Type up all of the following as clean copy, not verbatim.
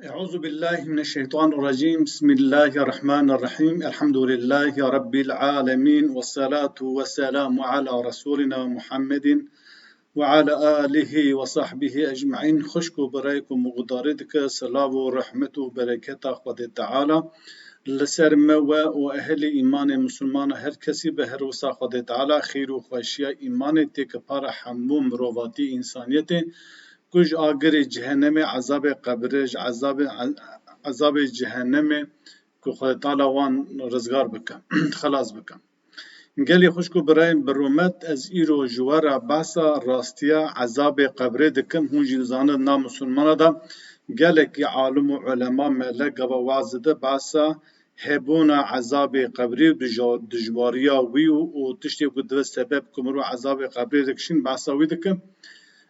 أعوذ بالله من الشيطان الرجيم. بسم الله الرحمن الرحيم. الحمد لله رب العالمين، والصلاة والسلام على رسولنا محمد وعلى آله وصحبه أجمعين. خشكو بريكم مقداردك صلاة ورحمة وبركاته قد تعالى لسر موا وأهل إيمان مسلمان هر كسي بهر وصا قد تعالى خير وخوشيا إيمان تكبار حموم رواتي إنسانيته کج آگر جهنم عذاب قبرش عذاب جهنم که خدا تعالی وان رزگار بکن خلاص بکن. گلی خوشکو برای برومت از ایرو جوارا باسا راستیا عذاب قبر دکم هونجی زانه نام مسلمان دا گلک عالم و علما ملک و وازده باسا هبونا عذاب قبری دجواریا ویو و تشتی کدو سبب کمرو عذاب قبری دکشین باسا وی دکم.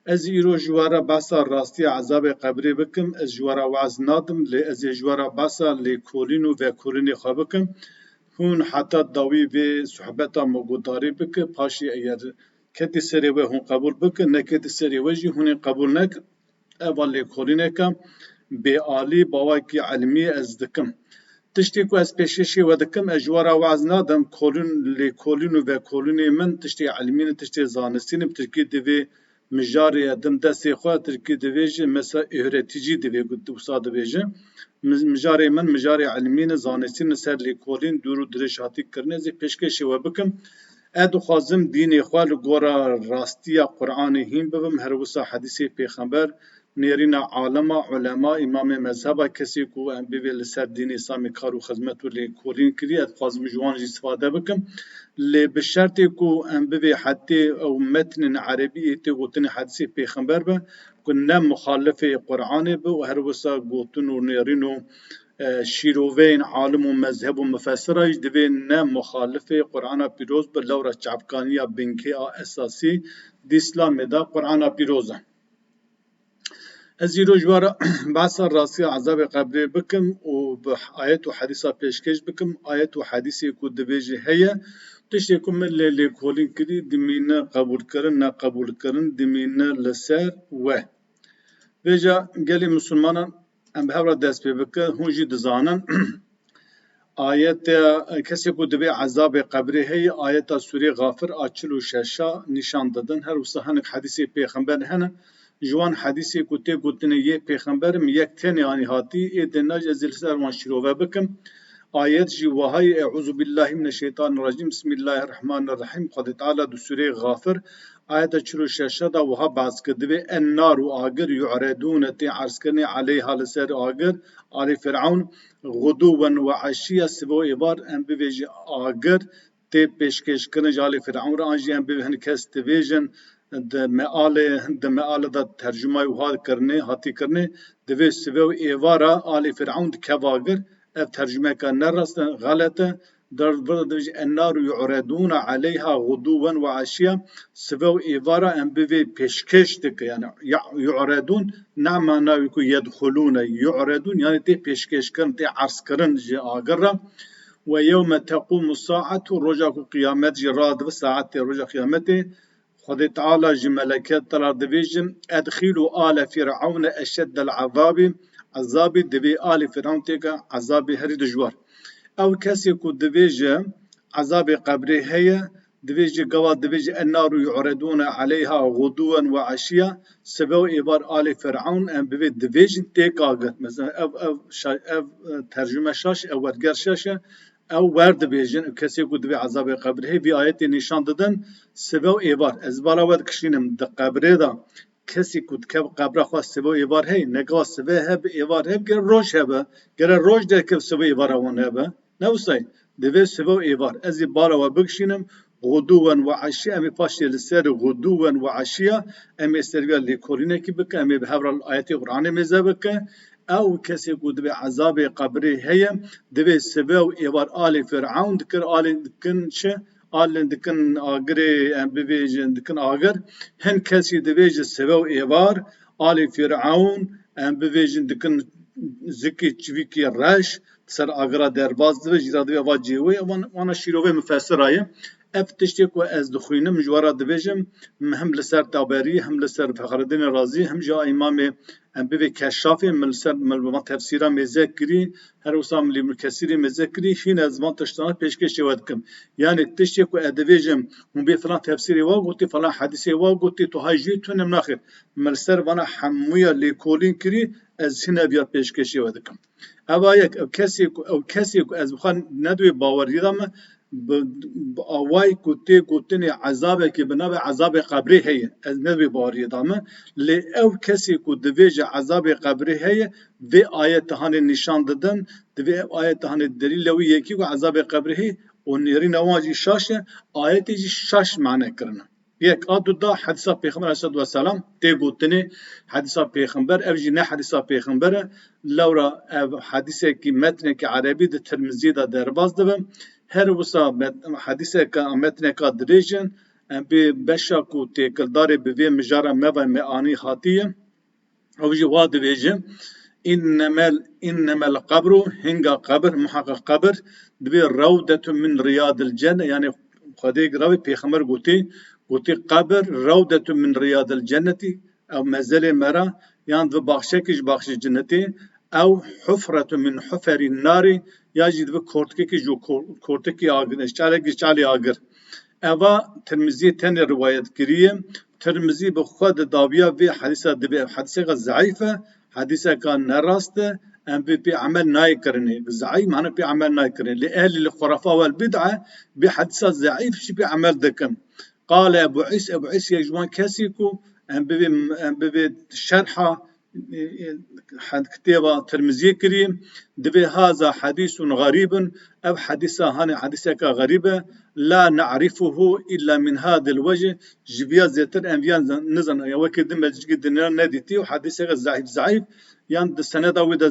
از ایرو جوارا باسا راستیا عذاب قبری بکم. از جوارا وعظ نادم لی از جوارا باسا لی کولینو و کولینی خواه بکم. هون حتی دawî و صحبتا مگوداری بکم. پاشی اگر کتی سری و هون قبول بکم، نکتی سری و جی هون قبول نک. اول لی کولینه کم به آلی باوکی علمی از دکم. تشتی کو از پیششی و دکم از جوارا وعظ نادم لی کولینو و کولینی من تشتی علمین تشتی زانستین ترکی دوی مجاری ادم دستی خواه ترکی دویجه مثلا اهرتیجی دوی گوسا دویجه مجاری من مجاری علمین زانستین سر لیکولین دورو درشاتی کرنه زی پیشکشی و بکم. ادو خوازم دینی خواه لگورا راستیا قرآنی هیم ببم هر وسا حدیثی پیغمبر نیرین عالم علما امام مذهب کسی کو ام بیوی لسر دین اسلامی کارو خدمت و لیکولین کری اد خوازم جوان جی استفاده بکم لی بشرطی کو ام بیوی حتی او متن عربی تی گوتن حدیثی پیغمبر به که نه مخالف قرآن به و هر وسا گوتن و نیرین و شیروین عالم و مذهب و مفسرای دوی نه مخالف قرآن پیروز به لورا چعبکانیا بنکی اساسی دی اسلام دا قرآن پیروزه. از ایرو جوارا باسا راستیا عذاب قبری بکم و به آیت و حدیثا پیشکش بکم. آیت و حدیثی کو دویجه هیه تشتی کم لی کولین کری دمینه قبول کرن نه قبول کرن دمینه لسر و ویجا گلی مسلمانان ام به هورا دست پی بکر هونجی دزانن آیت کسی کو دوی عذاب قبری هیه آیت سوری غافر آچل و ششا نشان دادن هر وسا هنک حدیثی پیغمبر هنه جوان حدیثی کو تی گوتنه یه پیغمبرم یک تن یعنی هاتی ایدناج ازل سر وان شروع بکم. آیت جی وهای اعوذ بالله من الشیطان الرجیم بسم الله الرحمن الرحیم خود تعالی دو سوره غافر آیت 46 دا وها باز کدوی النار و آگر یعرضون تی عرض کنی علیها لسر آگر آل فرعون غدوا و عشیا سبو ایبار ام بیویج آگر تی پیشکش کنی جال فرعون را آنجی ام بیوی هنکس تیویجن د مآل دا ترجمه وها کرنه هاتی کرنه دوی سبو ایوارا آل فرعون کواگر اف ترجمه کن نرست غلطه در برد النار یعرضون علیها غدوا و عشیا سبو ایوارا ام بیوی پیشکش دک یعنی یعرضون نعمانا کو یدخلون یعرضون یعنی تی پیشکش کن تی عرض کرن جی آگر و یوم تقوم الساعت رجا قیامت جی راد و ساعت رجا قیامت خود تعالی جی ملکت تلار دویجم ادخلوا آل فرعون اشد العذاب عذاب دوی آل فرعون تیگا عذاب هری دجوار. او کسی کو دویجه عذاب قبری هیه دویجه گوا دویجه النار یعرضون علیها غدوا و عشیا سبو ایبار آل فرعون ام بوی دویجه تیگاگت مثلا او ترجمه شاش او ورگر شاشه او ورد بیجن کسی کو دوی عذاب قبری هی بی آیت نشان دادن سبو ایبار از بالا ود کشینم د قبری دا کسی کود که قبر خواست سبو ایوار هی نگاه سبو هب ایوار هب گر روش هبه گر روش در که سبو ایوار آوان هبه نوستای دوی سبو ایوار ازی بالا و بکشینم غدوا و عشیا امی پاشتی لسر غدوا و عشیا امی استرگاه لیکورینه کی بکه امی به هفر آیت قرآن میزه بکه او کسی کود به عذاب قبری هی دوی سبو ایوار آل فرعون دکر آل دکن چه آلن دکن آگری ام بیویجن دکن آگر هن کسی دویج سبو ایوار آل فرعون ام بیویجن دکن زکی چویکی رش سر آگرا درباز دویج را دوی واجیوی وانا شیروه مفسر آیه ev tiştek ve ez dixwînim ji wara dibêjim hem li ser Taberî hem li ser Fexrîddîn Razî hem ji İmamê bivê Keşşafê min li ser min tefsîra mêze kirî her wisa min Îbn Kesîrê mêze kirî hîn ez van tiştana pêşkêşê we dikim. Yani tiştek ku ez dibêjim hûn bê filan tefsîrê wa gotî filan hedîsê wa gotî tu hay jî tunim naxir min li ser vana hemûya lêkolîn kirî ez hîn ev ya pêşkêşê we dikim. Eva yek ev kesê ku ez bixwe nedûyê bawerî da me away ku tê gotinê ezabekê bi navê Ezabê Qebrê heye ez nedûyê bawerî da me lê ew kesê ku dibêje Ezabê Qebrê heye vê ayethanê nîşan didin divê ev ayethanê delîla wî yekî ku Ezabê Qebrê heye û nêrîna wan jî şaş e ayetê jî şaş mane kirine. Yek a du da hedîsa Pêxember aleyhissalatu vesselam tê gotinê hedîsa Pêxember ev jî ne hedîsa Pêxember e lewra ev hedîsekî metnekî erebî di Tirmizî da derbas dibe her wisa hedîseka metneka dirêjin bê beşa ku têkildarê bi vê mijara meva meanî hatiye ew jî wa dibêje innemel qabru hinga qabr muhaqqaq qabr divê rawdetun min riyadil cenne yani Xwedê giravê Pêxember gotî qabr rawdetun min riyadil cennetî ew mezelê mera yan divê baxşekî ji baxşê cennetê ew hufretun min huferîn narî ya jî divê kortikekî ji kortikê agir çalekî çalê agir. Eva Tirmizî tenê rivayet kiriye Tirmizî bi xwe di dawiya vê hedîsa dibe hedîseka zayîf e hedîseka nerast e em bê pê emel nayê kirinê zayîf mane pê emel nayê kirinê lê ehlî li xurafa vel bid'a bê hedîsa zayîf jî pê emel dikin. Qale Ebu İs yek ji wan kesî ku em bivê şerha kitêba Tirmizî kirî divê haza hedîsun garîbun ev hedîsa hani hedîseka garîb e la ne'rifuhu illa min hadil vecih ji vîya zêtir em vîyan nizanin ya wekî din meclikî dinê nedîtî û hedîseka zayîf yan di seneda wî de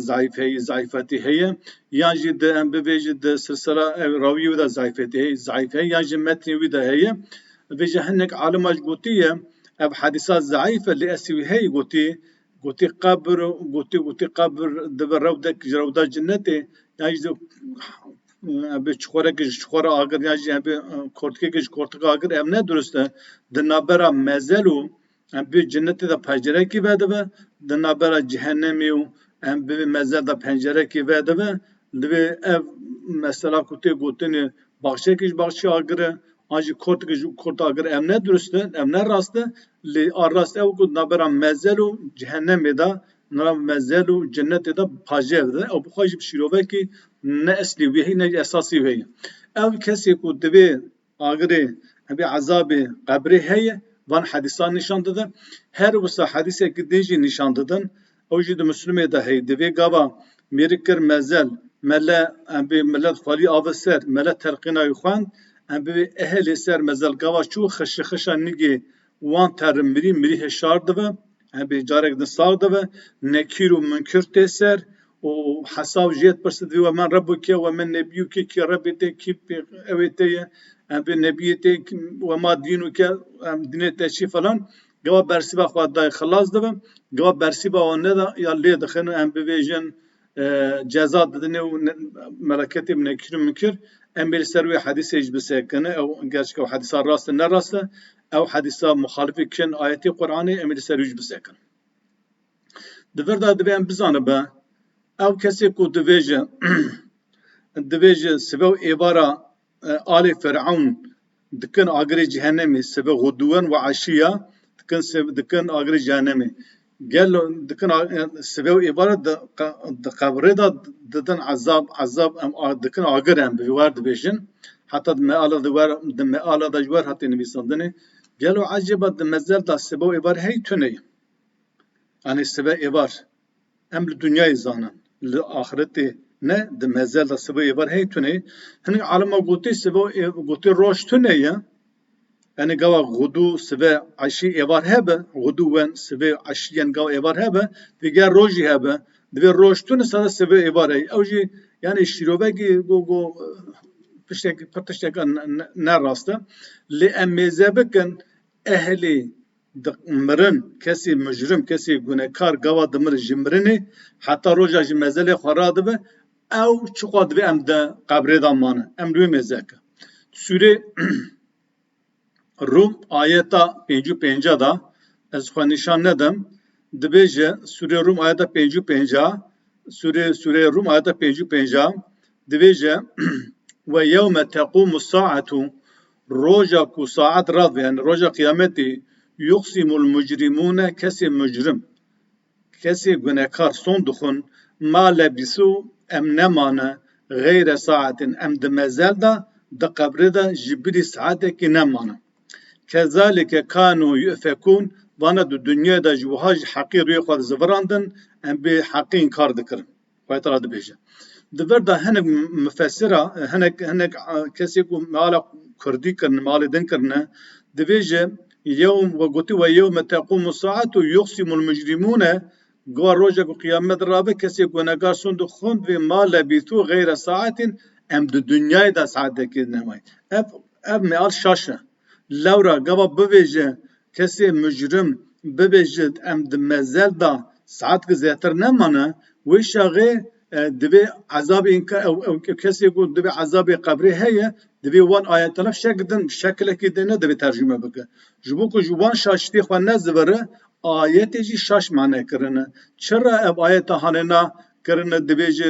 zayîfetî heye yan jî di em bibêjin di silsila rawî wî de zayîf heye yan jî metnê wî de heye vê jî hinek alima ji gotiye ev hedîsa zayîf e lê esî wî heye gotî qabr dibe rewdek ji rewda cennetê yan jî bê çixurekî ji çixura agir yan jî kortikekî ji kortika agir ev ne durist e di navbera mezel û em bê cennetê de pencerekî vedibe di navbera cehennemê û em bê mezel de pencerekî vedibe divê ev mesela ku tê gotinê baxşekî ji baxşê agir e an jî kortikê ji korta agir ev ne durist e ev ne rast e lê a rast ew ku navbera mezel û cehennemê de nava mezel û cennetê de pajê de ew bixwe jî şîrovekî ne eslî wê heye ne esasî wê heye. Ev kesê ku divê agirê bê Ezabê Qebrê heye van hedîsan nîşan didin her wisa hedîsekî din jî nîşan didin ew jî di Müslümê de heye divê gava mêrî kir mezel mele em bê millet xwalî ava ser mele telqîna wî xwend em bê ehelê ser mezel gava çû xişa nigê wan terin mirî hêşar dibe em bê carek din sar dibe nekîr û munkir tê ser û hesav jê pirsin divê we men Rebûke we min nebiyûke kî Rebê te kî evê te ye em bê nebiyê te we ma dînûke em dînê te çi falan gava bersîba xwe dayê xilas dibin gava bersîba wan neda ya lê dixin em bibêjin ceza didinê û meleketê nekîr û munkir em bê li ser wê hedîsê jî bisekine ew gerçeka hedîsa rast e ne rast e ew hedîsa muxalifê kirin ayetê Qur'anê em ê li ser wî jî bisekin. Di vir de divê em bizanibe ew kesê ku dibêje sibe û êvara alê Fir'awn dikin agirê cehennemê sibe guhdar ve rastiya dikin agirê cehennemê gel dikin sibe û êvara di qebrê de didin ezab em dikin agir em bi war dibêjin heta di meala de ji wer hatê nivîsandinê gelo ecêba di mezel de sibe û êvar hey tune yani sibe êvar em li dunyayê zanin li axiretê ne di mezel de sibe êvar hey tune hinek alima gotî sibe gotî roj tune ye yani gava guhdû sibe eşî êvar hebe guhdû wen sibe eşîyen gava êvar hebe diger rojî hebe divê roj tune sada sibe êvar hey ew jî yani şîrovekî tişteka ne rast e lê em mêze bikin ehlê mirin kesê mujrim kesê gunekar gava dimir ji mirinê heta roja ji mezelê xwe radibe ew çiqwa divê em de qebrê de manin em li wê mêze bikin. Sûrê Rum ayeta 55 da ez xwe nîşan nedim dibêje Sûre Rum ayeta 55 Sûre Rum ayeta 55 dibêje ve yevme tequmu saatu roja ku saat rav yani roja kıyametê yuqsimul mujrimûne kesê mücrim kesê gunekar son dixwin ma lebîsû em nemane geyre saatin em di mezel da di qebrê de ji birî saatekê nemane. Kezalike kanu yufekun vana du dünya da juha haqqi rüye xwe zivirandin em bê haqqi inkar dikirin. Xwe tala dibêje. Diver da hinek müfessira hinek kesê ku mala Kurdî kirin malê din kirine dibêje yewm ve gotî ve yewme tequmu saatu yuqsimul mujrimûne gava roja ku kıyamet rabe kesê gunekar son dixwin ve ma lebîthû geyre saatin em di dünyayê da saatekê nemayî. Ev meal şaş e. Lewra gava bibêje kesê mücrim bibêje em di mezel da saetke zêtir nemane wê şaxê divê ezabê kesê ku divê ezabê qebrê heye divê wan ayetena şek din şekilekê de ne divê tercüme bike. Ji bo ku ji wan şaştî xwe nezivire ayetê jî şaş mane kirine. Çira ev ayeta hanena kirine dibêje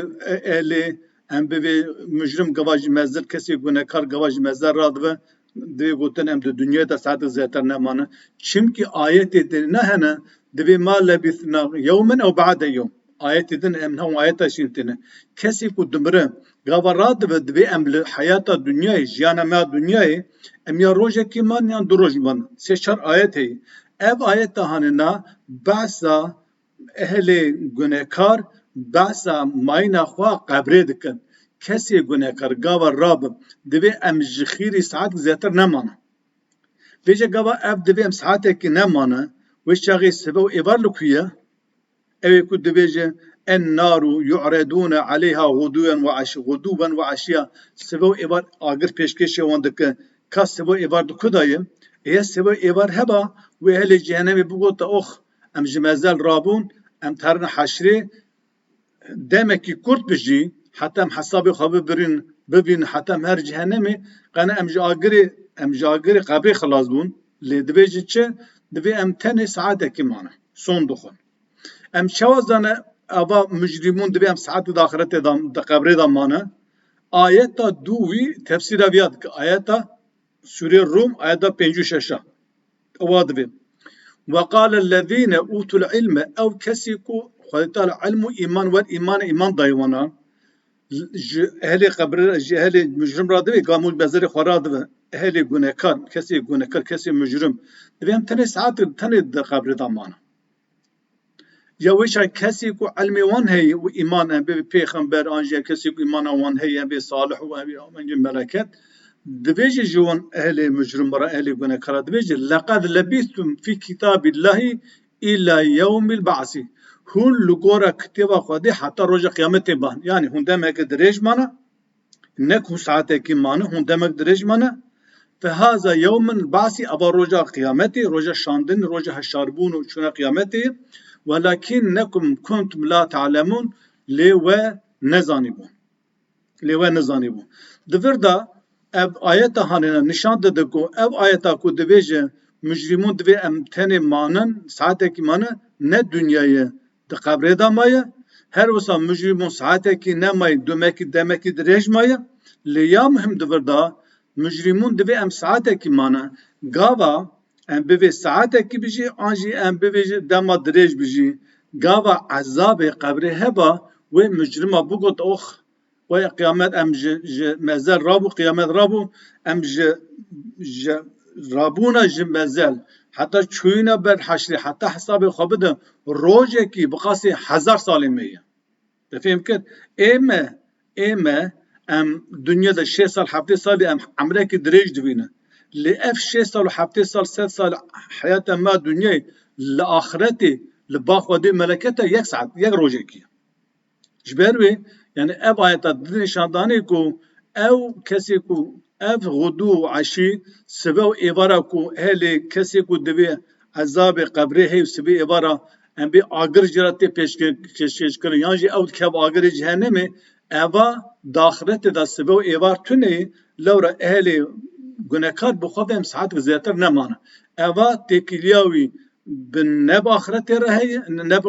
elê em bivê mücrim gava ji mezel kesê gunekar gava ji mezel radibe divê gotin em di dünyayê de saetê zêtir nemane. Çimkî ayetê de ne hene divê ma lebîthna yewmen ew ba'de yewm. Ayetê din em hew ayeta şîn têne. Kesê ku dimire gava radibe divê em li heyata dünyayê jiyana me dünyayê em ya rojekê man yan du roj man. Sê çar ayet heye. Ev ayeta hanena behsa ehlê gunekar behsa mayîna xwe qebrê dikin. Kesê gunekar gava rabin divê em ji xîrî saet zêtir nemane. Bêje gava ev divê em saatekê nemane wê çaxê sibe û êvar li ku ye? Ew ê ku dibêje en naru yu'redûne aleyha guduben ve aşiya sibe û êvar agir pêşkêşê wan dike ka sibe û êvar di ku da ye? Êye sibe û êvar heba wê ehlê cehennemê bigota oh em ji mezel rabûn em terin heşrê demekî kurt bijî heta em hesabê xwe bibînin heta em her cehennemê qene em ji agirê qebrê xilas bûn lê dibêje çi divê em tenê saatekê mane son dixwin. Em çawa zane ava mücrimûn divê em saetê di axiretê di qebrê de mane. Ayeta dawî tefsîra vêya dike. Ayeta Sûre Rum ayeta 56 ewa divê. Ve qâlellezîne ûtul ilme ew kesî ku Xwedê Teala ilm û îman wer îman dayê wana ji ehlê qebrê ji ehlê mücrim ra divê gamûj mezerê xwe ra dibe ehlê gunekar kesê mücrim divê em tenê saetê tenê di qebrê de mane. Ya wê çay kesê ku ilmê wan heye û îman em bê pêxember an jî kesê ku îmana wan heye em bê salih û em bê meleket dibêje ji wan ehlê mücrim ra ehlê gunekar dibêje leqed lebîthtum fî kitâbillahî îlâ yewmil ba'sî. Hûn li gora kitêba Xwedê heta roja kıyametê ban. Yani hûn demek dirêj mane ne ku saatekî mane hûn demek dirêj mane fe haza yewmil ba'sî ava roja kıyametê roja şandin roja heşarbûn û çûna kıyametê welakinnekum kuntum la ta'lemûn lê we nezanîbûn. Divir da ev ayeta hanena nişan dide ku ev ayeta ku dibêje mücrimûn divê em tenê manin saatekî mane ne dünyayê di qebrê de maye her wisa mücrimûn saatekî nemayê demekî dirêj maye lê ya muhim divir da mücrimûn divê em saatekî mane gava em bivê saatekî bijî an jî em bivêje dema dirêj bijî gava ezabê qebrê heba wê mücrima bigot oh ve kıyamet em ji mezel rabû kıyamet rabû em ji rabûna ji mezel heta çûyîne ber heşrê heta hesabê xwe bidin rojekî bi qasî 1000 salê me ye. Difêm kir ême em dünyada 6 sal 7 salê em emrekî dirêj dibîne. Lê ev 6 sal û 7 sal 100 sal heyata me dünyayê li axiretê li ba Xwedê melekete yek saet yek rojekî ye. Ji ber wê yani ev ayeta di nîşandanê ku ev kesê ku ev gudû û eşî sibe û êvara ku ehlê kesê ku divê ezabê qebrê heye sibe êvara em bê agir jî ra tê pêşkêşkirin yan jî ew dikev agirê cehennemê eva di axiretê de sibe û êvar tunê lewra ehlê گناهکار بخواه مساحت و زیاتر نمانه اوا تکیلیاوی بنب آخرت رهی نب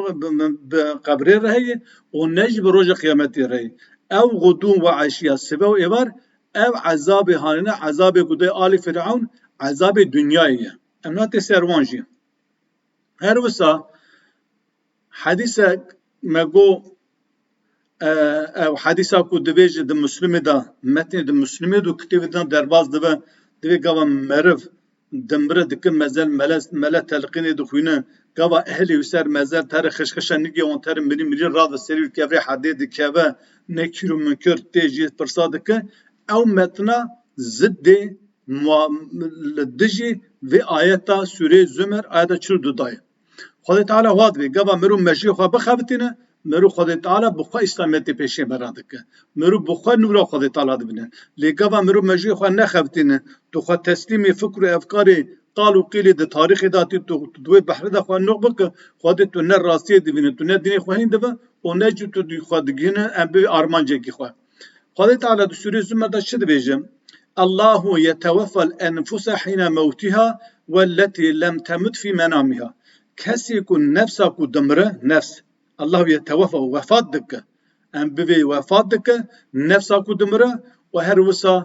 بقبر رهی و نجب روز قیامت رهی او غدو و عشیه سبه و ایوار او عذاب هانینا عذاب گده آل فرعون عذاب دنیاییه امنات سروانجی هر وسا حدیثه مگو او حدیثه کو دویج د مسلمه دا متن د مسلمه دو کتاب دا درباز دوی گاوا مرف دمبره دک مزل مل تلقین دو خوینه گاوا اهلی وسر مزل تر خشخشن نگی اون تر مری راد سری کبر حدید کبه نکیرو منکر تیجی پرساد که او متنا ضد دجی و آیتا سوره زمر آیتا چر دودای خدا تعالی واد وی گاوا مرو مشی خو بخوتینه مرو خدا تعالی بخوا اسلامیت پیشه برادک مرو بخوا نور خدا تعالی دبنه لگاوا مرو مجی خو نخوتینه تو خو تسلیم فکر و افکار قالو قیل د تاریخ داتی تو دوی بحر د خو نوبک خود تو نه راستی دبنه تو نه دین خو هند به او نه جو تو خود گینه ام به ارمانجه کی خو خدا تعالی د سوره زمر دا شد بیجم الله يتوفى الانفس حين موتها والتي لم تمت في منامها کسی کو نفسا کو دمره نفس الله يتوفى وفات دك ام ببي وفات دك نفسا کو دمره و هر وسا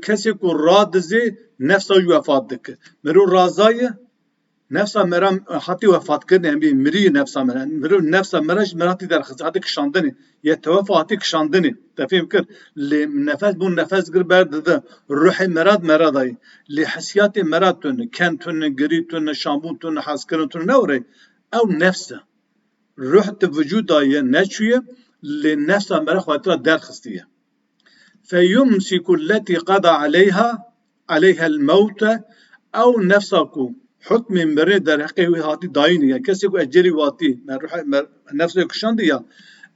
کسی کو راد زي نفسا وفات دك مرو رازای نفسا مرام حتی وفات کرد ام بي مري نفسا مرو نفسا مرج مراتي در خزاده کشاندنی يتوفى حتی کشاندنی تفهم کرد نفس بون نفس گر برد ده روح مرادای لحسيات مراد تون كان تون گری تون شامبون تون حسکرن تون نوره او نفسه روح وجود دایه نچویه لنفس امره خاطر درخستیه فيمسك التي قضى عليها الموت او نفسكو حكم مره در حقه هاتی داینه کسی کو اجلی واتی نفسه کشاندیه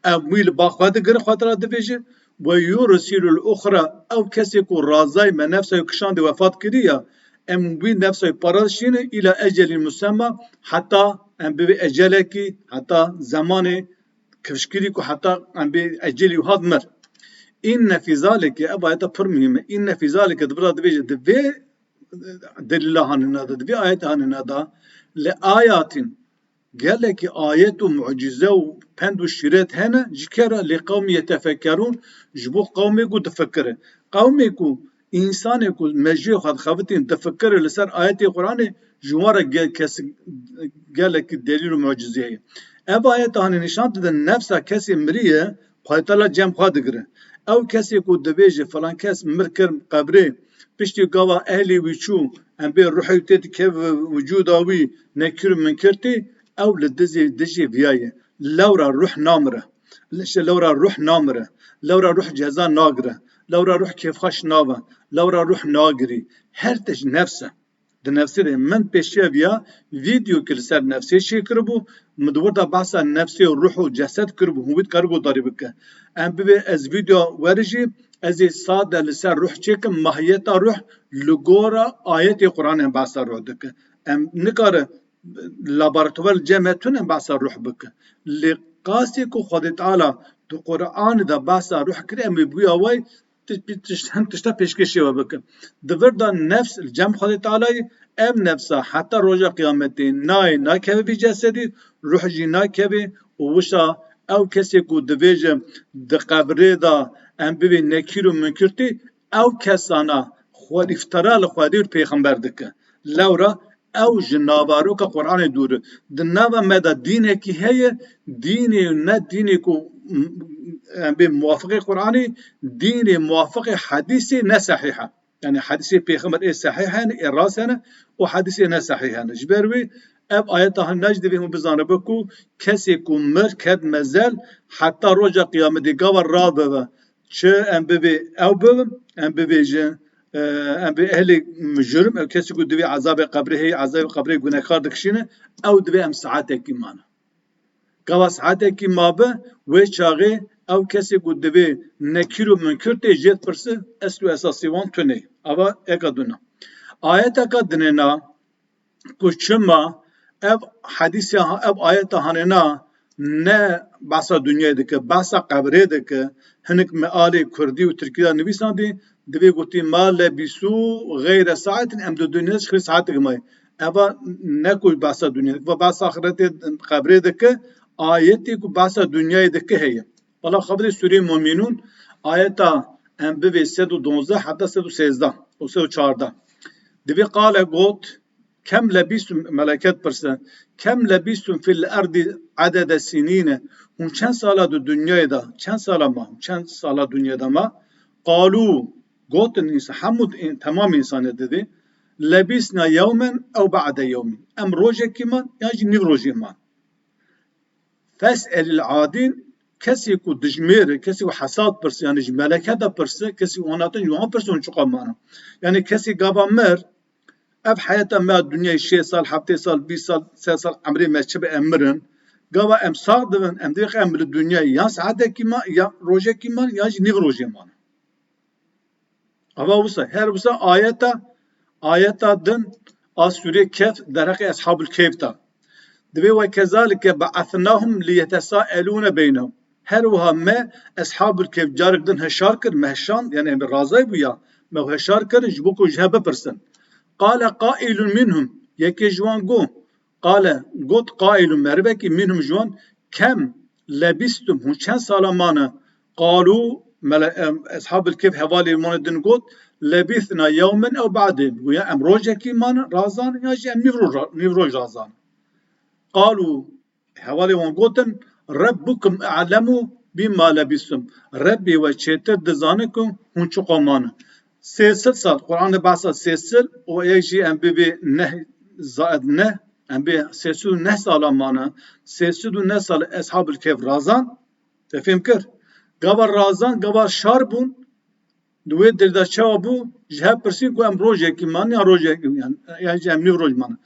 امویل باخواد گر خاطر دبیجه و یرسل الاخرى او کسی کو رازای من نفسه کشاندی وفات کریه ام بی نفسه پاراشینه الى اجل مسمى حتى ام بی اجله کی حتی زمان کشکری کو حتی ام بی اجلی هاد مر این فی ذلک ابا ایت پر مهمه این فی ذلک دبر دبیجه دبی دلیل هاننا دبی آیت هاننا دا لآیات قال لك آيات معجزة وبند الشرات هنا جكرا لقوم يتفكرون جبو قومي كو تفكر قومي كو إنساني كو مجيء خد خفتين تفكر لسر آيات القرآن جوارا قال لك دليل معجزة أبا آيات هنا نشان تدن نفسها كسي مريه قايتلا جام خادقره أو كسي كو دبيجي فلان كاس مركر قبري بشتي قوا أهلي ويشو أم بي روحي تيت كيف وجوداوي نكر من كرتي او لدجي فيايه لورا روح نامره لورا روح نامره لورا روح جزا ناقره لورا روح كيف خش ناوه لورا روح ناقري هرتش نفسه ده نفسه ده من پیشیا بیا ویدیو کل سر نفسه شی کربو مدور دا بحثا نفسه و روح و جسد کربو هوید کربو داری بکه ام ببی از ویدیو ورجی از ساده لسر روح چکم ماهیتا روح لگورا آیت قرآن هم بحثا روح دکه ام نکاره لابراتوار جمعتون بحث روح بك لقاسي كو خد تعالى تو قرآن دا بحث روح كري امي بويا واي تشتا پیشکشی و بك دور دا نفس الجمع خد تعالى ام نفسه حتى روجا قيامتي ناي كبه بي جسدي روح جي ناي كبه ووشا او كسي كو دويجه دا قبره دا ام ببي نكيرو منكرتي او كسانا خود افترا لخوادي پیغمبر دك لورا او جنابارو کا قرآن دور دنوا مدا دینه کی ہے دینه نه دینه کو به موافق قرآنی دین موافق حدیث نه صحیحه یعنی حدیث پیغمبر صحیحه نه راسنه و حدیث نه صحیحه جبروی اب آیت ها نجد بهم بزانه بکو کسی کو مر کد مزل حتی روز قیامت گاور را به چه ام به او به ام به ام به اهل مجرم او کسی کو دوی عذاب قبره عذاب قبره گناهکار دکشینه او دوی ام ساعت کی مانه گاوا ساعت کی مابه و چاغه او کسی کو دوی نکیرو منکر ته جت پرسه اصل اساسی وان تونه اوا اکادونا آیت اکادننا کو چما اب حدیث اب آیت هاننا ne bahsa dünyadaki, bahsa kabredeki, hinek meali Kurdi ve Türkiye'de nivîsandî, divê gotî ma lebîsû gayre saatin em di dünyada xir saat girmay. Eva ne ku bahsa dünyadaki ve bahsa ahiretê kabredeki ayetê ku bahsa dünyadaki heye. Valla xaberê Sûre Mu'minûn ayeta em bivê 112 hatta 113 û 114. Divê qale got kem lebîstum meleket pirse kem lebîstum fil erdi adede sinîne hûn çend sala di dünyayê da çend sala ma çend sala dünyada ma qalû gotin insan hemû temam insanê dedi lebîsna yewmen ew ba'de yewmin em rojekî man ya jî nîv rojê man fes'elil adîn kesî ku dijmêre kesî ku hesat pirse yani ji meleketa pirse kesî onatin ji wan pirse hûn çiqa manin yani kesî gava mir ev hayata me dünyayê 6 sal 7 sal 20 sal 3 sal emrê me çi bi em mirin gava em sağ dibin em dê em li dünyayê ya saetekî man ya rojekî man ya jî nîv rojê man ava wisa her wisa ayeta din a Sûre Kehf derheqê Eshabul Kehf da divê ve kezalike ba'athnahum liyetesaelûne beynehum her wiha me Eshabul Kehf carek din heşar kir mehşan yani em razay bûya me heşar kirin ji bo ku ji hev bipirsin qale qailun minhum yekê ji wan got qailun merivekî minhum ji wan kem lebîstum hûn çend sala mane qalû Eshabul Kehf hevalê wan din got lebîthna yewmen ew ba'dê goya em rojekî mane razan ya jî em nîv roj razan qalû hevalê wan gotin rabbukum a'lemu bima lebîstum Rebbê we çêtir dizane ku hûn çi qomane 300 sal Kur'an'da bahsa 300 o yekjî em bibê neh zaid neh em bê 309 sala mane 309 sal Eshabul Kehf razan tefêm kir gava razan gava şar bûn di wê dilda çawa bû ji hev pirsî ku em rojekî man ya rojekî yani jî em nîv roj man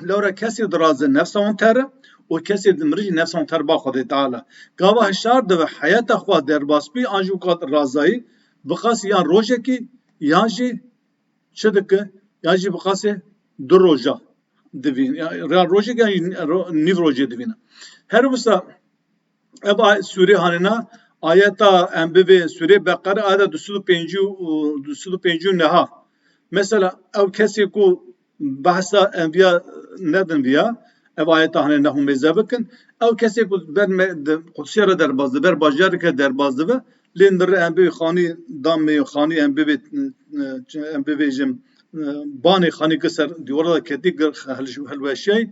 lewra kesê dirazin nefsa wan tere û kesê dimire jî nefsa wan ter ba Xwedê Teala gava hişar dibe heyeta xwe derbas bî an jî û razayî bixas yan rojekî yan jî çi dike yan jî bixasê du roja divîn ya rojek yan nîv rojê divîne her wisa ev Sûre hanina ayeta em bivê Sûre Beqere ayeta 205 û 205 neha mesela ew kesê ku behsa enbiya nedin viya ev ayeta hani nehû mêze bikin ew kesê ku ber Qudsiyê re derbas dibe ber bajareke derbas dibe lê dir em bivê xanî damê xanî em bivêjim banê xanî kir ser dîwara da ketî hilweşey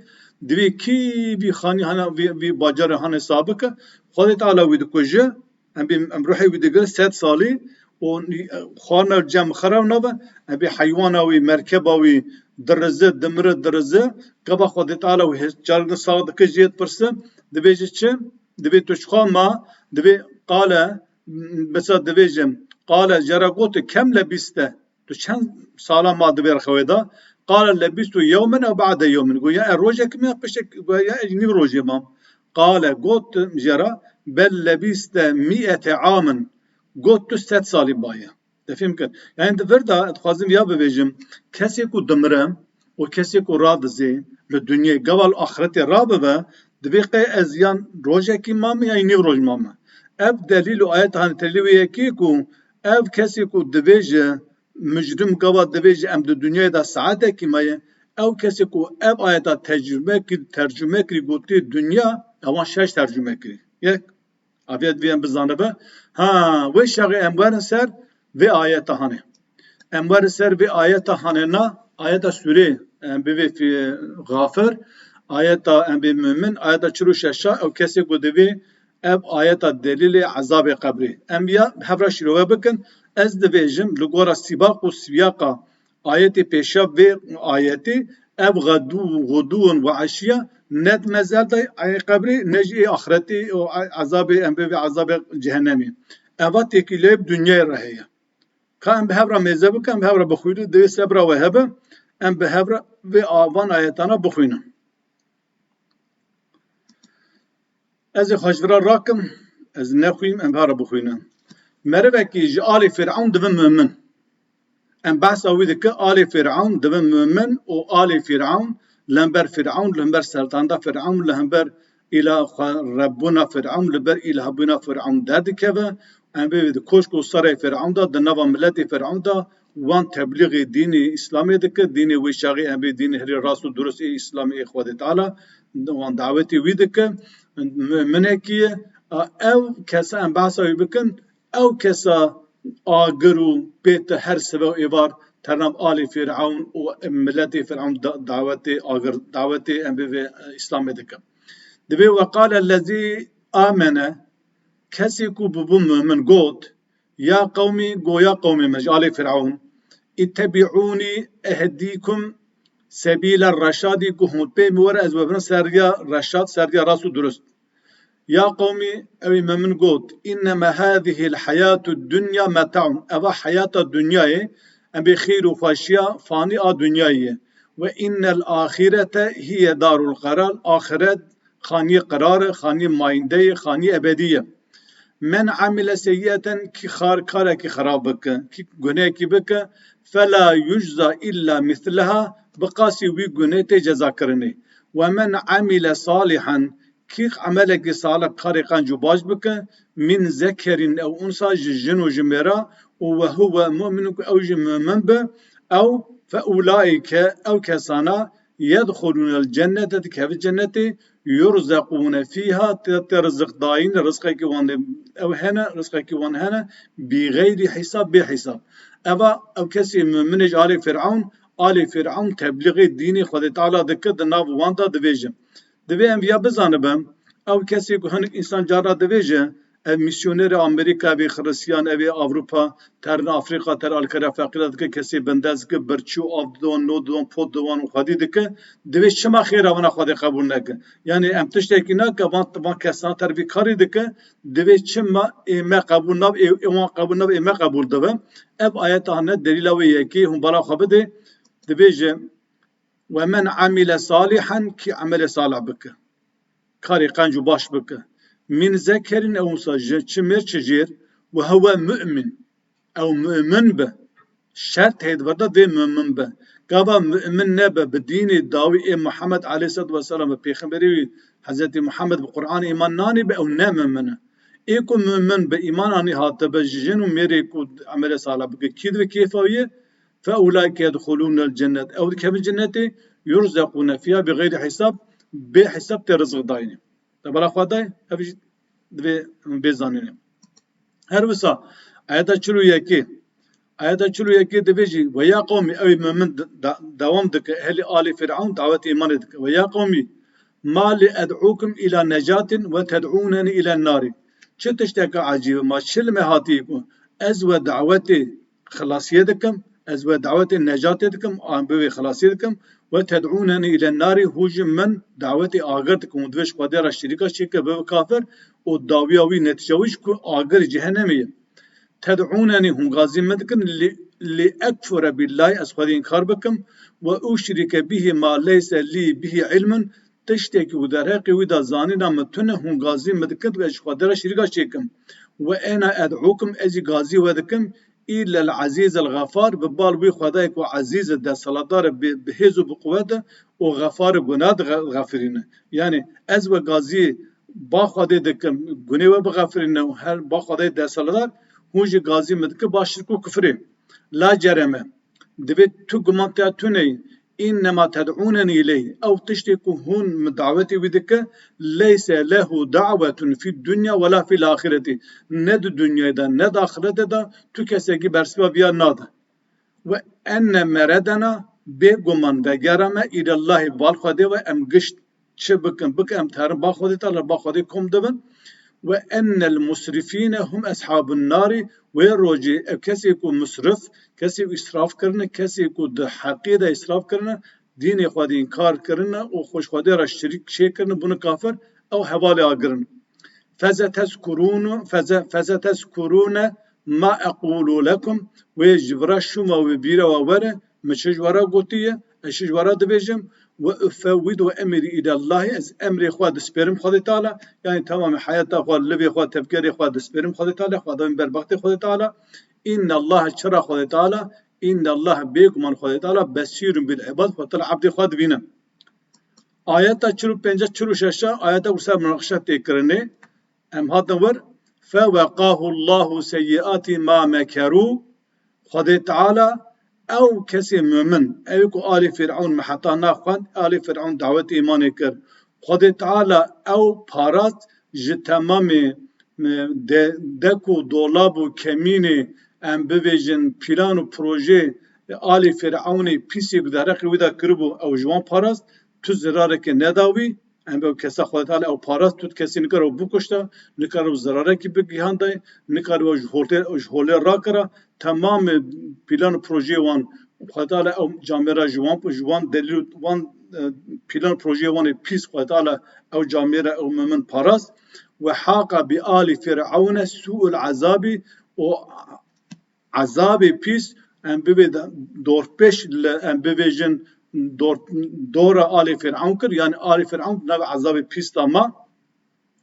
divê kî vî xanî hene vî bajarê hene sabike Xwedê Teala wî dikuje em ruhê wî digire 100 salî û xwarina cem xeraw nabe em bê heywana wî merkeba wî dirize dimire dirize gava Xwedê Teala wî carek din sağ dike jê pirse dibêje çi divê tu çiqa ma divê qale mesela dibêjim qale jera gotu kem lebîste tu çend sala ma divê xewê da qale lebîstu yewmen ew ba'de yewmin goya rojekî me pişek goya nîv rojê mam qale got jera bel lebîste mi'ete amin got tu 100 salî baye tefêm kir yani divir da dixwazim ya bibêjim kesê ku dimire û kesê ku radize li dünyayê geval axiretê rabibe divê qey ez yan rojekî mam ya nîv roj mam ev delîl û ayet hani telî yekî ku ev kesê ku dibêje mücrim gava dibêje em di dünyayê da saetekî maye ew kesê ku ev ayeta tercüme kirî gotî dünya ewan şeş tercüme kirî yek avêt vê em bizanibe ha wê şexê em werin ser vê ayeta hani em werin ser vê ayeta hanena ayeta Sûre em bivê Gafir ayeta em bê mümin ayeta 46 ew kesê ku divê ev ayeta delîlê Ezabê Qebrê em ya hevra şîrove bikin ez dibêjim li gora sîbaq û siyaqa ayetê pêşa vê ayetê ev gudûn ve eşiya net mezel da ayê qebrê ne jî axiretê û ezabê em bê ezabê cehennemî eva têkilê dünyayê re heye ka em bi hevra mêze bikin em bi hevra bixwînin divê sebra we hebe em bi hevra vê avan ayetana bixwînin ez ê xweşvira rakim ez nexwîm em bi hevra bixwînin merivekî ji alê Fir'awn dibin mümin em behsa wî dike alê Fir'awn dibin mümin û alê Fir'awn lehember Fir'awn lehember sertanda Fir'awn lehember إلى ربنا فرعون لبر إلى هبنا فرعون داد كذا أم بيد كوشكو صار فرعون دا دنوا ملة فرعون دا وان تبلیغ دین اسلامی دکه دین ویشاقی ام بی دین هری راست و درست اسلامی خود تعالی وان دعوتی وی دکه منه کیه او کسا ام بحثا بکن او کسا آگرو بیت هر سبا ایوار ترنم آل فرعون و ملت فرعون دعوتی آگر دعوتی ام بی اسلامی دکه دبی وقال الذي آمن کسی کو ببوم من گوت يا قومي يا قومي مجال فرعون اتبعوني اهديكم سبيل الرشاد كهم بمور از وبن سريا رشاد سريا راسو درست يا قومي أبي من قوت إنما هذه الحياة الدنيا متاع أبا حياة الدنيا أبي خير وفاشيا فاني الدنيا وإن الآخرة هي دار القرار آخرة خاني قرار خاني مايندي خاني أبدية من عمل سيئة كي كارا كي خرابك كي جناكي بك فلا يجزى إلا مثلها بقاسي وي جناتي جزا كرني ومن عمل صالحا كي عملك صالح خارقا جباج بك من ذكر أو أنثى جن وجمرة وهو مؤمن أو مؤمن به أو فأولئك أو كسانا يدخلون الجنة كيف الجنة يرزقون فيها ترزق داين رزقك وان أو هنا رزقك وان هنا بغير حساب بحساب أو كسي من آل فرعون تبليغ الدين خد تعالى ذكر الناف وانتا دبيجم دبي أنبياء بزانبهم أو كسي هنك إنسان جارا دبيجه ميسيونير أمريكا بي خرسيان أبي أوروبا تر أفريقيا تر الكرة فقيرة دك كسي بندز ك برچو أبدون نودون فودوان وخدي دك دبي شما خير وانا خدي قبول نك يعني أم تشتكي نك ما كسان تر في كاري دك دبي شما ما قبول نب ما قبول نب ما قبول دبم أب آيات هنا دليل وياكي هم برا خبده دبيجه ومن عمل صالحا كي عمل صالح بك كاري قنجو باش بك من ذكر أو أنثى چمر چجير وهو مؤمن أو مؤمن به شرط هيد بردا ده مؤمن به غava مؤمن نبه بدين دawî محمد عليه الصلاة والسلام پیغمبری حضرت محمد بالقرآن إيمان ناني به أو نمؤمن إيكو مؤمن بإيمان أني هات بجن وميري كو عمل صالح بك كيد وكيفاوية فأولئك يدخلون الجنة أو كيف الجنة يرزقون فيها بغير حساب بحساب ترزق دايني تبارك خدای هفیش دوی بیزانیم. هر وسا آیتا چلو یکی دویجی و یا قومی اوی من دوام دک اهل آل فرعون دعوت ایمان دک و یا قومی ما لأدعوكم إلى نجاة وتدعونني إلى النار. چه تشتاق عجیب ما شل مهاتی کو از و دعوت خلاصیه دکم از و دعوت نجات دکم آن بوی خلاصیه دکم وتدعونني إلى النار هوج من دعوتي آگرتكم ودوش قدر الشركة شيكا بكافر والدawî وي نتيجوش كو آگر جهنمية تدعونني هم غازي مدكن لأكفر بالله أسخذ إنكار بكم وأشرك به ما ليس لي به علم تشتكي ودرقي ودا زانينا متنه هم غازي مدكن ودوش قدر الشركة شيكم وأنا أدعوكم أجي غازي ودكم إلا العزيز الغفار ببال وي خدايك وعزيز ده صلادار بهزو بقوته وغفار جناد غفرين يعني از وغازي با خدای دکم گناه و بغفرين وهر با خدای ده صلادار هوج غازي مدك باشركو كفري لا جرم دبت تو گمانتا توني إنما تدعونني إليه أو تشتكوا هون دعوتي بدك ليس له دعوة في الدنيا ولا في الآخرة ند الدنيا دا ند آخرة دا تكسيكي برسبا بيا نادا وأن مردنا بيقومان وغرم إلى الله بالخده وأمقشت شبكم بك أم تهرم باخده تالا باخده كم دبن وأن المسرفين هم أصحاب النار ويروجي كسي يكون مسرف كسي إسراف كرنا كسي يكون حقيقة إسراف كرنا دين خودي إنكار كرنا وخوش خودي را شريك شيء كرنا بنا كافر أو حوالي آگرن فستذكرون ما أقول لكم ويجبر شما وبيرا وورا مشج ورا قوتية أشج ورا دبيجم وأفوض وأمري إلى الله از أمري خواد سبرم خود تعالى يعني تمام حياته خواد لبي خواد تفكيري خواد سبرم خود تعالى خواد من بربخت خود تعالى إن الله شرع خود تعالى إن الله بيكم من خود تعالى بصير بالعباد وطلع عبد خواد بينا آياتا چلو پنجا چلو ششا آياتا ورسا مناقشة تكرني ام هاتن ور فوقاه الله سيئات ما مكروا خدي تعالى او كسي مؤمن ايكو آل فرعون محطا ناخوان آل فرعون دعوت ايماني كر خدي تعالى او پارات جتمام دكو دولابو كميني ام ببيجن بلان و پروژه آل فرعوني پیسی بدرقی ودا کربو او جوان پاراست تو زراره که نداوی ام به کسا خودت حال او پاراست تو کسی نکر او بکشتا نکر او زراره کی بگیهانده نکر او جهوله را کرا تمام پلان پروژه وان خودت حال او جامعه جوان دلیل وان پلان پروژه وان پیس خودت حال او جامعه او ممن پاراست وحاق بآل فرعون سوء العذاب و عذاب پیس ام ببی دور پیش ام ببیجن دور آل فرعون کر yani آل فرعون نو عذاب پیس تاما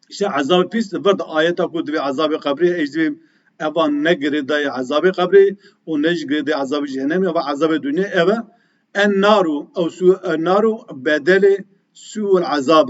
işte عذاب پیس برد آیتا کو دوی عذاب قبری اجدی اvan ne girdi عذاب قبری و ne girdi عذاب cehennem ve عذاب dünya eve en naru او سو naru bedeli su'ul azab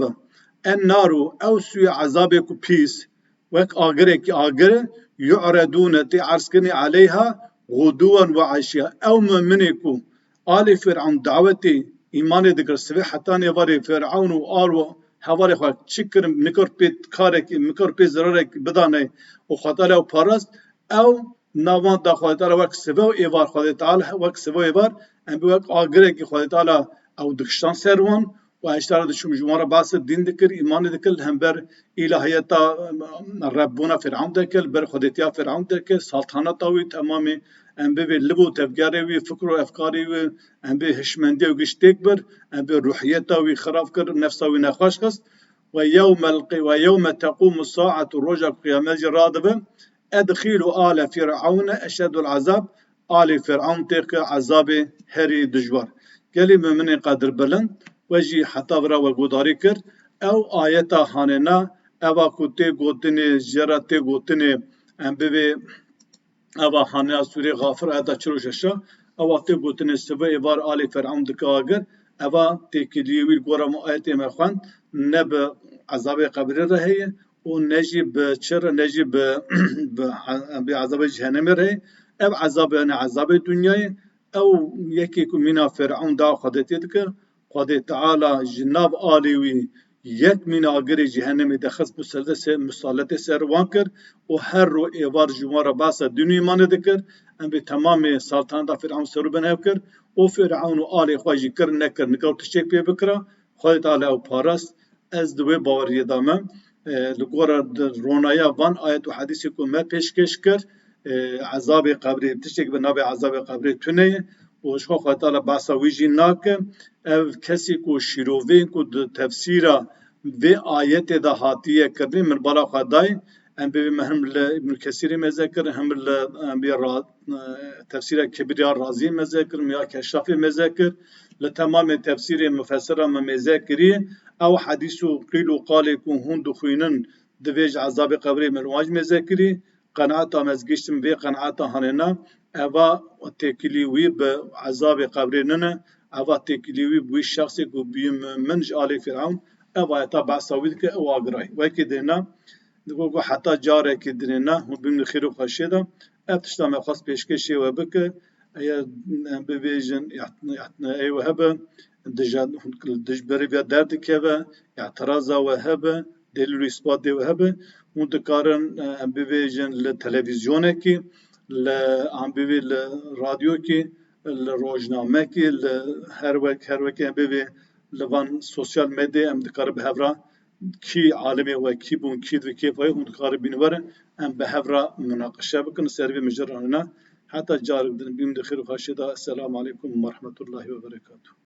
en naru او su عذاب کو پیس وك آگره کی آگره يعرضون تعرسكني عليها غدوا وعشيا او منكو آل فرعون دعوتي ایمان دکر سوی حتی نواری فرعون و آل و هواری خواه چکر مکر پید کارک مکر پید ضرارک بدانه و خاطر او پارست او نوان دا خاطر وک سوی و ایوار خاطر تعالی وک سوی و ایوار ام بی وک آگره که خاطر تعالی او دکشتان سروان و اشتار دشم جمعه باس دین دکر ایمان دکر هم بر الهیتا ربنا فرعون دکر بر خودتیا فرعون دکر سلطنت اوی تمامی ام به لبو تفکری و فکر و افکاری و ام به هشمندی و گشتک بر ام به روحیت و خراب کر نفس و نخواش خست و یوم تقوم الساعة رجع قیامت جرادبه ادخلوا آل فرعون اشد العذاب آل فرعون تق عذاب هری دجوار گلی من قدر بلند وجی حتی برا و گوداری کر او آیتا هاننا اوا کوتی گوتنی جراتی گوتنی ام به اوا هانه سوری غافر ادا چروششا اوا تی گوتنی سبه ایوار آل فرعون دکاگر اوا تکلیوی گورم آیت مخوان نب عذاب قبری رهی و نجی به چر نجی به عذاب جهنم رهی او عذاب یعنی عذاب دنیای او یکی که مینا فرعون دا خودتی دکر خود تعالی جناب آلیوی یک من آگر جهنم دخست مسالت سروان کرد و هر رو ایوار جمعه باس دنیا مانه دکر ام به تمام سلطان دا فرعون سرو بنهو کرد و فرعون و آلی خواهی کرد نکر نکر تشک پی بکره خود تعالی او پارست از دوی باوری دامه لگور رونایا وان آیت و حدیثی که ما پیشکش کرد عذاب قبری تشک به ناب عذاب قبری تونه و شخو خود تعالی باسا ویجی ناکه او کسی کو شیروین کو تفسیرا و آیت دا هاتیه کردی من بالا خدای ام به هم ابن کثیر مذکر هم به تفسیر کبریا رازی مذکر یا کشافی مذکر لتمام تفسیر مفسره مذکری او حدیث قیل و قال کو هون دخوینن دویج عذاب قبری مرواج مذکری قناعت مزگشتم و قناعت هننا اوا تکلیوی به عذاب قبری نه اوا تکلیوی بوی شخصی کو بیم منج آل فرعون اوا تا باسوید که او اگرای وکی دینا دگو حتی جاره که دینا هم بیم خیر و خشیده اتشتا مخواست پیشکشی و بکه ایا ببیجن ای وهبه دجبری بیا درد که و اعتراض وهبه دلیل اثبات وهبه متکارن ببیجن لتلویزیونه کی ل رادیو کی روزنامه کی هر وقت ببی لوان سوشال مدیا ام دکار به هفرا کی عالمی و کی بون کی و کی فای هم دکار بینوره ام به هفرا مناقشه بکن سروی مجرانه حتی جارب بیم دخیر و خاشده السلام علیکم و رحمت الله و برکاته